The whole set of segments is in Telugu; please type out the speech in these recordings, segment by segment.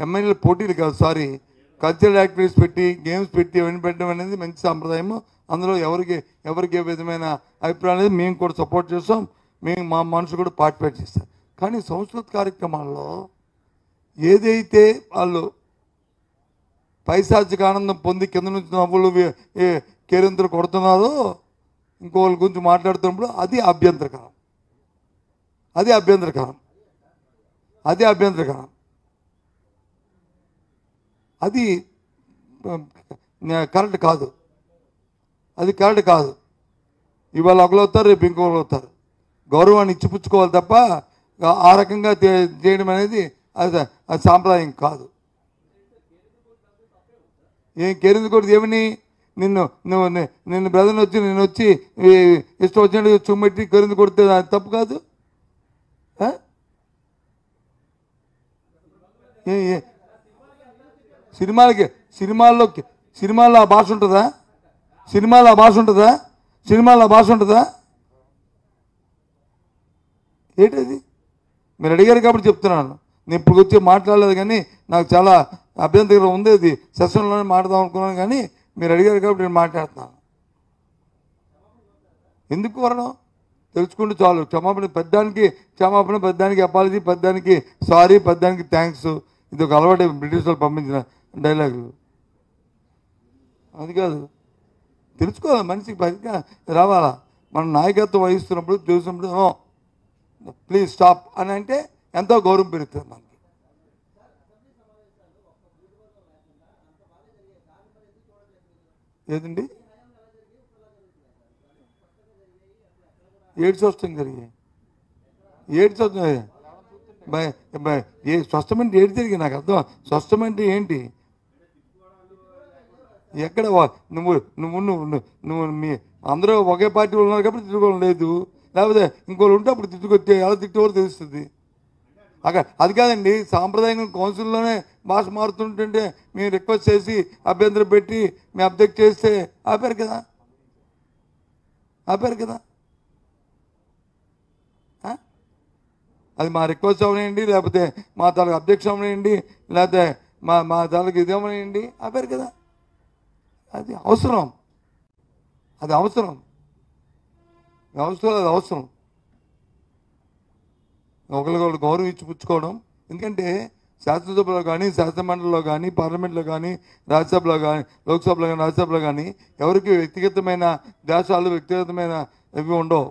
ఎమ్మెల్యేలు పోటీలు కాదు, సారీ, కల్చరల్ యాక్టివిటీస్ పెట్టి, గేమ్స్ పెట్టి అవన్నీ పెట్టడం అనేది మంచి సాంప్రదాయము. అందులో ఎవరికి ఏ విధమైన అభిప్రాయం అనేది మేము కూడా సపోర్ట్ చేస్తాం, మా మనుషులు కూడా పార్టిసిపేట్ చేస్తాం. కానీ సంస్కృత కార్యక్రమాల్లో ఏదైతే వాళ్ళు పైశాచిక ఆనందం పొంది కింద నుంచి నవ్వులు కేరింతలు కొడుతున్నారో, ఇంకోళ్ళ గురించి మాట్లాడుతున్నప్పుడు అది అభ్యంతరకరం. అది కరెక్ట్ కాదు. ఇవాళ ఒకరు అవుతారు, రేపు ఇంకొకరు అవుతారు. గౌరవాన్ని ఇచ్చిపుచ్చుకోవాలి తప్ప ఆ రకంగా చేయడం అనేది అది సాంప్రదాయం కాదు. ఏం కేరిందుకూడదు? ఏమని నిన్ను బ్రదర్ని వచ్చి ఇష్టం వచ్చినట్టు చుమ్మెట్టి కేరిందు కొడితే అది తప్పు కాదు. సినిమాల్లో ఆ భాష ఉంటుందా? సినిమాలో ఆ భాష ఉంటుందా? ఏంటది? మీరు అడిగారు కాబట్టి చెప్తున్నాను. నేను ఇప్పుడు వచ్చి మాట్లాడలేదు, కానీ నాకు చాలా అభ్యంతరం ఉంది. అది సెషన్లోనే మాట్లాడదాం అనుకున్నాను, కానీ మీరు అడిగారు కాబట్టి నేను మాట్లాడుతున్నాను. ఎందుకు వరణం? తెలుసుకుంటే చాలు. క్షమాపణ పెద్దానికి అపాలజీ, పెద్దానికి సారీ, పెద్దానికి థ్యాంక్స్. ఇది ఒక అలవాటు బ్రిటిష్ వాళ్ళు పంపించిన డైలాగులు. అది కాదు, తెలుసుకోవాలి. మనిషికి పైగా రావాలా. మనం నాయకత్వం వహిస్తున్నప్పుడు చూసినప్పుడు ప్లీజ్ స్టాప్ అని అంటే ఎంతో గౌరవం పెరుగుతుంది మనకి. ఏదండి? ఏడు స్వస్థం జరిగాయి. స్వస్థమంటే ఏడు జరిగాయి నాకు అర్థం. స్వస్థమంటే ఏంటి? ఎక్కడ నువ్వు మీ అందరూ ఒకే పార్టీలో ఉన్నారు కాబట్టి తిట్టుకోవడం లేదు. లేకపోతే ఇంకోళ్ళు ఉంటే అప్పుడు తిట్టుకొచ్చే ఎలా తిట్టేవారు తెలుస్తుంది. అక్కడ అది కాదండి, సాంప్రదాయంగా కౌన్సిల్లోనే భాష మారుతుంటుంటే మేము రిక్వెస్ట్ చేసి అభ్యంతరం పెట్టి మేము అబ్జెక్ట్ చేస్తే ఆపారు కదా. అది మా రిక్వెస్ట్ అవనేయండి, లేకపోతే మా తాలూకు అబ్జెక్షన్ అవనేయండి, లేకపోతే మా తాలూకు ఇదేమనేయండి, ఆపారు కదా. అది అవసరం. ఒకరికొకరు గౌరవం ఇచ్చి పుచ్చుకోవడం. ఎందుకంటే శాసనసభలో కానీ, శాసనమండలిలో కానీ, పార్లమెంట్లో కానీ, రాజ్యసభలో కానీ, లోక్సభలో కానీ, రాజ్యసభలో కానీ ఎవరికి వ్యక్తిగతమైన దేశాలు, వ్యక్తిగతమైన ఇవి ఉండవు.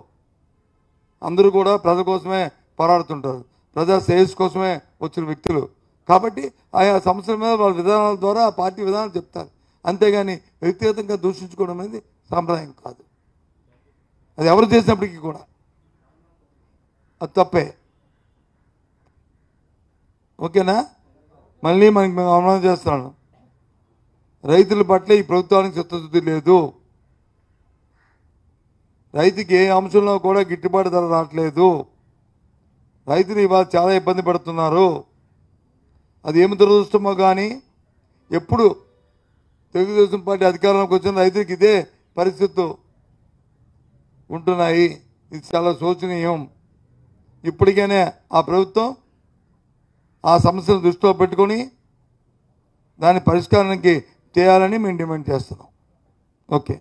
అందరూ కూడా ప్రజల కోసమే పోరాడుతుంటారు. ప్రజా శ్రేయస్సు కోసమే వచ్చిన వ్యక్తులు కాబట్టి ఆయా సంస్థల మీద వాళ్ళ విధానాల ద్వారా ఆ పార్టీ విధానాలు చెప్తారు. అంతేగాని వ్యక్తిగతంగా దూషించుకోవడం అనేది సాంప్రదాయం కాదు. అది ఎవరు చేసినప్పటికీ కూడా అది తప్పే. ఓకేనా? మళ్ళీ మేము అవమానం చేస్తున్నాను. రైతుల పట్ల ఈ ప్రభుత్వానికి చిత్తశుద్ధి లేదు. రైతుకి ఏ అంశంలో కూడా గిట్టుబాటు ధర రావట్లేదు. రైతులు ఇవాళ చాలా ఇబ్బంది పడుతున్నారు. అది ఏమి దురదృష్టమో కానీ ఎప్పుడు తెలుగుదేశం పార్టీ అధికారంలోకి వచ్చిన రైతులకి ఇదే పరిస్థితులు ఉంటున్నాయి. ఇది చాలా శోచనీయం. ఇప్పటికైనా ఆ ప్రభుత్వం ఆ సమస్యను దృష్టిలో పెట్టుకొని దాని పరిష్కారానికి చేయాలని మేము డిమాండ్ చేస్తున్నాం. ఓకే.